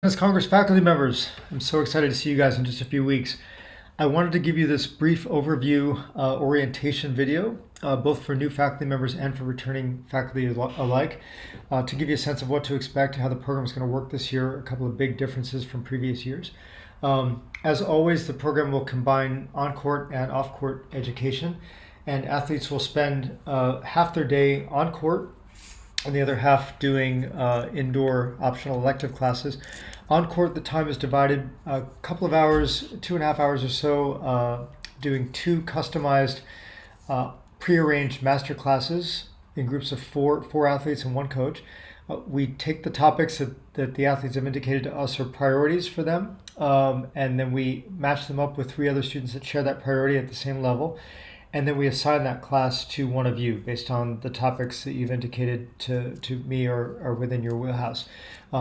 As Congress faculty members, I'm so excited to see you guys in just a few weeks. I wanted to give you this brief overview orientation video, both for new faculty members and for returning faculty alike, to give you a sense of what to expect, how the program is going to work this year, a couple of big differences from previous years. As always, the program will combine on-court and off-court education, and athletes will spend half their day on court and the other half doing indoor optional elective classes. On court, the time is divided a couple of hours, 2.5 hours or so, doing two customized, prearranged master classes in groups of four athletes and one coach. We take the topics that the athletes have indicated to us are priorities for them, and then we match them up with three other students that share that priority at the same level. And then we assign that class to one of you based on the topics that you've indicated to me or within your wheelhouse.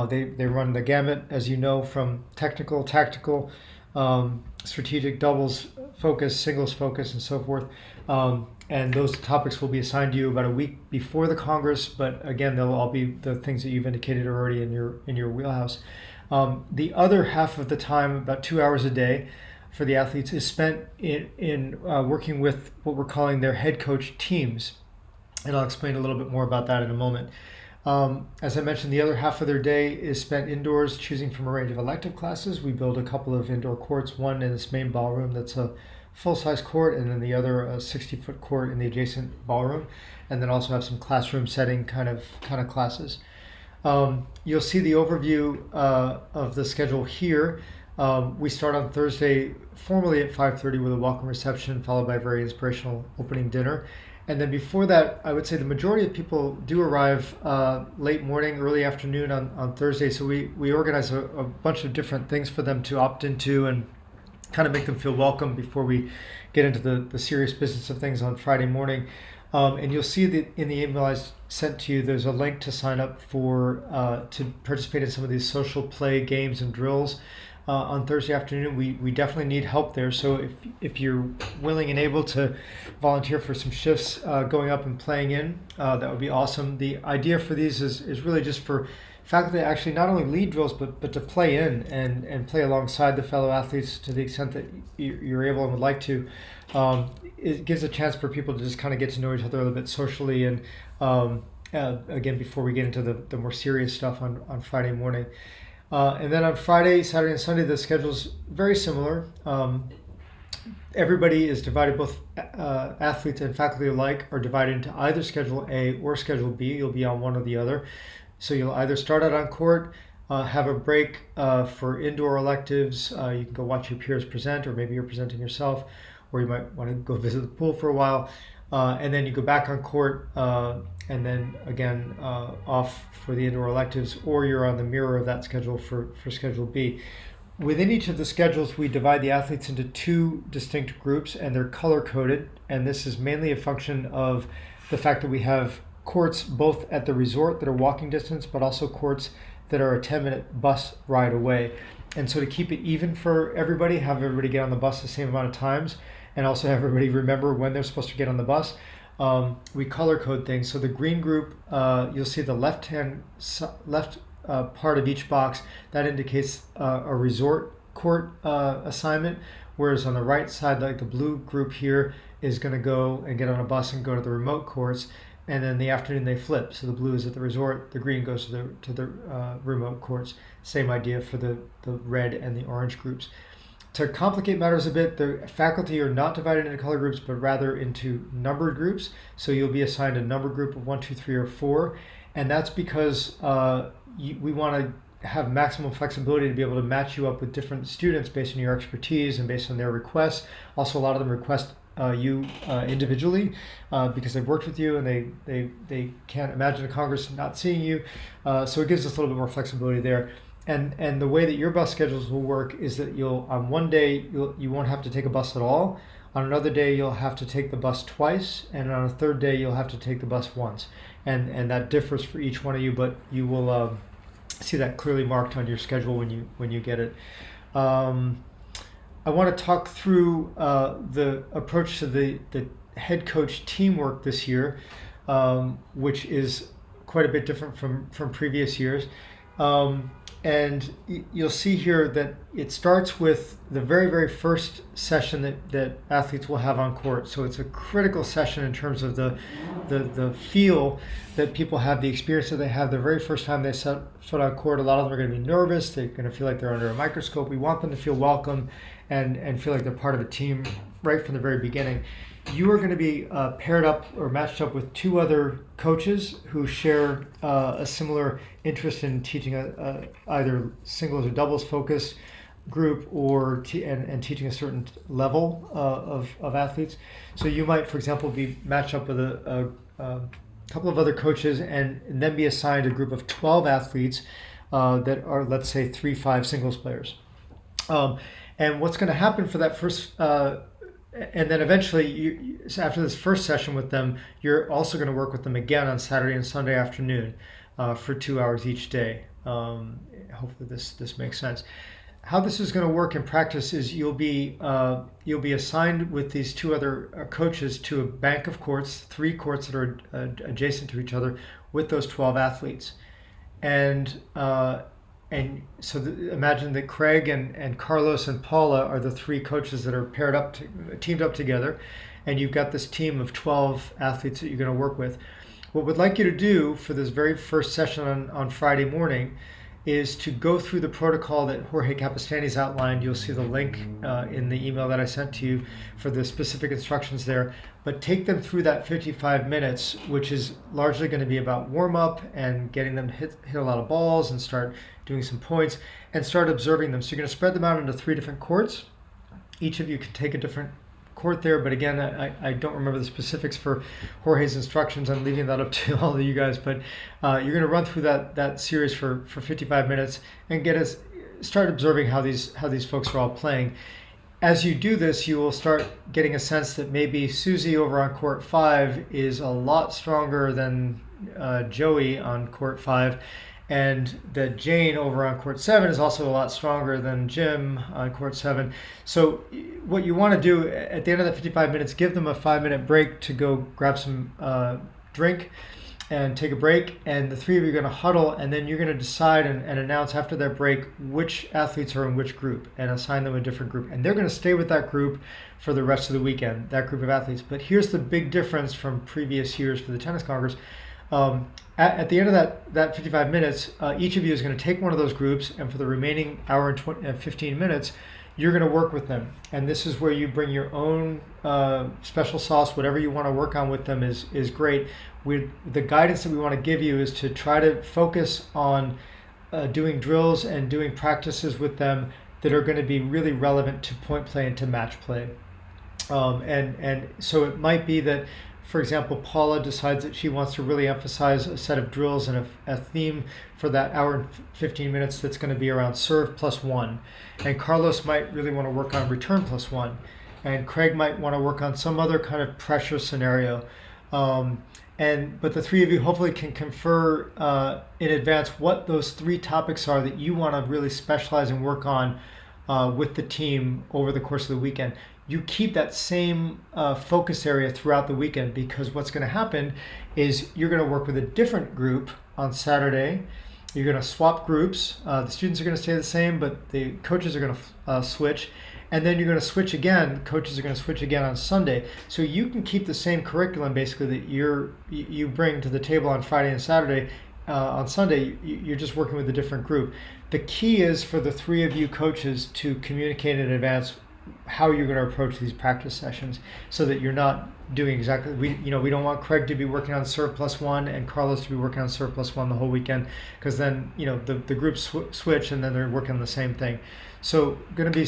They run the gamut, as you know, from technical, tactical, strategic, doubles focus, singles focus, and so forth. And those topics will be assigned to you about a week before the Congress, but again, they'll all be the things that you've indicated are already in your wheelhouse. The other half of the time, about 2 hours a day, for the athletes is spent in working with what we're calling their head coach teams. And I'll explain a little bit more about that in a moment. As I mentioned, the other half of their day is spent indoors, choosing from a range of elective classes. We build a couple of indoor courts, one in this main ballroom that's a full-size court, and then the other a 60-foot court in the adjacent ballroom, and then also have some classroom setting kind of classes. You'll see the overview of the schedule here. We start on Thursday formally at 5:30 with a welcome reception, followed by a very inspirational opening dinner. And then before that, I would say the majority of people do arrive late morning, early afternoon on Thursday. So we organize a bunch of different things for them to opt into and kind of make them feel welcome before we get into the serious business of things on Friday morning. And you'll see that in the email I sent to you, there's a link to sign up for to participate in some of these social play games and drills. On Thursday afternoon, we definitely need help there. So if you're willing and able to volunteer for some shifts going up and playing in, that would be awesome. The idea for these is really just for faculty to actually not only lead drills, but to play in and play alongside the fellow athletes to the extent that you're able and would like to. It gives a chance for people to just kind of get to know each other a little bit socially and again, before we get into the more serious stuff on Friday morning. And then on Friday, Saturday, and Sunday, the schedule's very similar. Everybody is divided, both athletes and faculty alike are divided into either Schedule A or Schedule B. You'll be on one or the other. So you'll either start out on court, have a break for indoor electives. You can go watch your peers present, or maybe you're presenting yourself, or you might want to go visit the pool for a while. And then you go back on court, and then again off for the indoor electives, or you're on the mirror of that schedule for Schedule B. Within each of the schedules, we divide the athletes into two distinct groups, and they're color-coded. And this is mainly a function of the fact that we have courts both at the resort that are walking distance, but also courts that are a 10-minute bus ride away. And so to keep it even for everybody, have everybody get on the bus the same amount of times, and also have everybody remember when they're supposed to get on the bus, we color code things. So the green group, you'll see the left part of each box, that indicates a resort court assignment, whereas on the right side, like the blue group here, is going to go and get on a bus and go to the remote courts, and then in the afternoon they flip. So the blue is at the resort, the green goes to the remote courts. Same idea for the red and the orange groups. To complicate matters a bit, the faculty are not divided into color groups, but rather into numbered groups. So you'll be assigned a number group of 1, 2, 3, or 4. And that's because we want to have maximum flexibility to be able to match you up with different students based on your expertise and based on their requests. Also, a lot of them request you individually because they've worked with you and they can't imagine a Congress not seeing you. So it gives us a little bit more flexibility there. And the way that your bus schedules will work is that on one day you won't have to take a bus at all. On another day you'll have to take the bus twice, and on a third day you'll have to take the bus once. And that differs for each one of you, but you will see that clearly marked on your schedule when you get it. I want to talk through the approach to the head coach teamwork this year, which is quite a bit different from previous years. And you'll see here that it starts with the very first session that athletes will have on court. So it's a critical session in terms of the feel that people have, the experience that they have the very first time they set foot on court. A lot of them are going to be nervous. They're going to feel like they're under a microscope. We want them to feel welcome and feel like they're part of a team right from the very beginning. You are going to be paired up or matched up with two other coaches who share a similar interest in teaching either singles or doubles focused group or and teaching a certain level of athletes. So you might, for example, be matched up with a couple of other coaches and then be assigned a group of 12 athletes that are, let's say, 3-5 singles players. And what's going to happen for that first and then eventually, after this first session with them, you're also going to work with them again on Saturday and Sunday afternoon for 2 hours each day. Hopefully this makes sense. How this is going to work in practice is you'll be assigned with these two other coaches to a bank of courts, 3 courts that are adjacent to each other with those 12 athletes. And so imagine that Craig and Carlos and Paula are the 3 coaches that are teamed up together, and you've got this team of 12 athletes that you're going to work with. What we'd like you to do for this very first session on Friday morning is to go through the protocol that Jorge Capistani's outlined. You'll see the link in the email that I sent to you for the specific instructions there. But take them through that 55 minutes, which is largely going to be about warm-up and getting them to hit a lot of balls and start doing some points and start observing them. So you're going to spread them out into 3 different courts. Each of you can take a different court there, but again, I don't remember the specifics for Jorge's instructions. I'm leaving that up to all of you guys, but you're going to run through that series for 55 minutes and start observing how these folks are all playing. As you do this, you will start getting a sense that maybe Susie over on court 5 is a lot stronger than Joey on court 5, and that Jane over on court 7 is also a lot stronger than Jim on court 7. So what you want to do at the end of the 55 minutes, give them a 5-minute break to go grab some drink and take a break, and the 3 of you are going to huddle, and then you're going to decide and announce after that break which athletes are in which group and assign them a different group. And they're going to stay with that group for the rest of the weekend, that group of athletes. But here's the big difference from previous years for the Tennis Congress. At the end of that 55 minutes, each of you is going to take one of those groups, and for the remaining hour and 15 minutes, you're going to work with them. And this is where you bring your own special sauce. Whatever you want to work on with them is great. The guidance that we want to give you is to try to focus on doing drills and doing practices with them that are going to be really relevant to point play and to match play. And so it might be that, for example, Paula decides that she wants to really emphasize a set of drills and a theme for that hour and 15 minutes that's going to be around serve +1. And Carlos might really want to work on return +1. And Craig might want to work on some other kind of pressure scenario. But the 3 of you hopefully can confer in advance what those 3 topics are that you want to really specialize and work on with the team over the course of the weekend. You keep that same focus area throughout the weekend, because what's going to happen is you're going to work with a different group on Saturday. You're going to swap groups. The students are going to stay the same, but the coaches are going to switch. And then you're going to switch again. Coaches are going to switch again on Sunday. So you can keep the same curriculum basically that you bring to the table on Friday and Saturday. On Sunday, you're just working with a different group. The key is for the 3 of you coaches to communicate in advance how you're going to approach these practice sessions, so that you're not doing exactly, we don't want Craig to be working on serve +1 and Carlos to be working on serve +1 the whole weekend, because then the groups switch and then they're working on the same thing. So going to be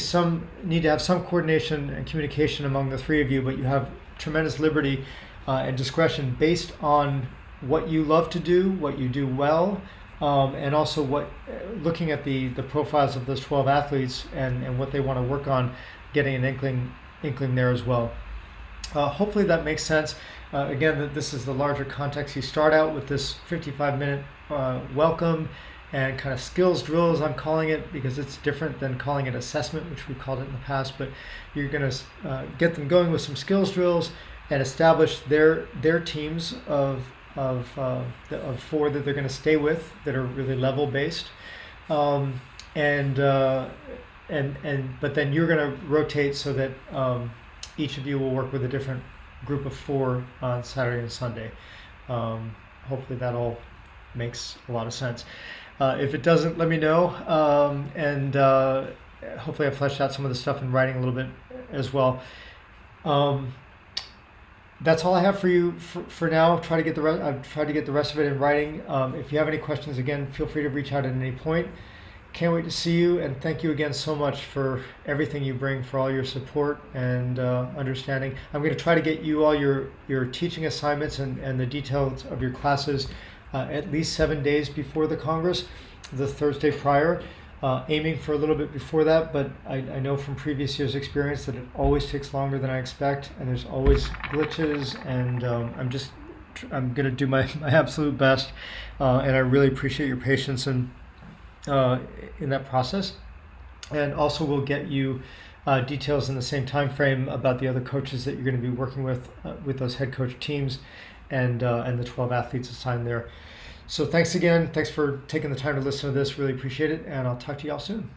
need to have some coordination and communication among the 3 of you, but you have tremendous liberty and discretion based on what you love to do, what you do well, and also looking at the profiles of those 12 athletes and what they want to work on, getting an inkling there as well. Hopefully that makes sense. Again, this is the larger context. You start out with this 55-minute welcome and kind of skills drills, I'm calling it, because it's different than calling it assessment, which we've called it in the past. But you're going to get them going with some skills drills and establish their teams of 4 that they're going to stay with that are really level based. um, and but then you're going to rotate so that each of you will work with a different group of 4 on Saturday and Sunday. Hopefully that all makes a lot of sense. If it doesn't, let me know, and hopefully I fleshed out some of the stuff in writing a little bit as well. That's all I have for you for now. I've tried to get the rest of it in writing. If you have any questions, again, feel free to reach out at any point. Can't wait to see you, and thank you again so much for everything you bring, for all your support and understanding. I'm going to try to get you all your teaching assignments and the details of your classes at least 7 days before the Congress, the Thursday prior. Aiming for a little bit before that, but I know from previous years' experience that it always takes longer than I expect, and there's always glitches, and I'm going to do my absolute best, and I really appreciate your patience and in that process. And also we'll get you details in the same time frame about the other coaches that you're going to be working with those head coach teams, and the 12 athletes assigned there. So thanks again. Thanks for taking the time to listen to this. Really appreciate it. And I'll talk to you all soon.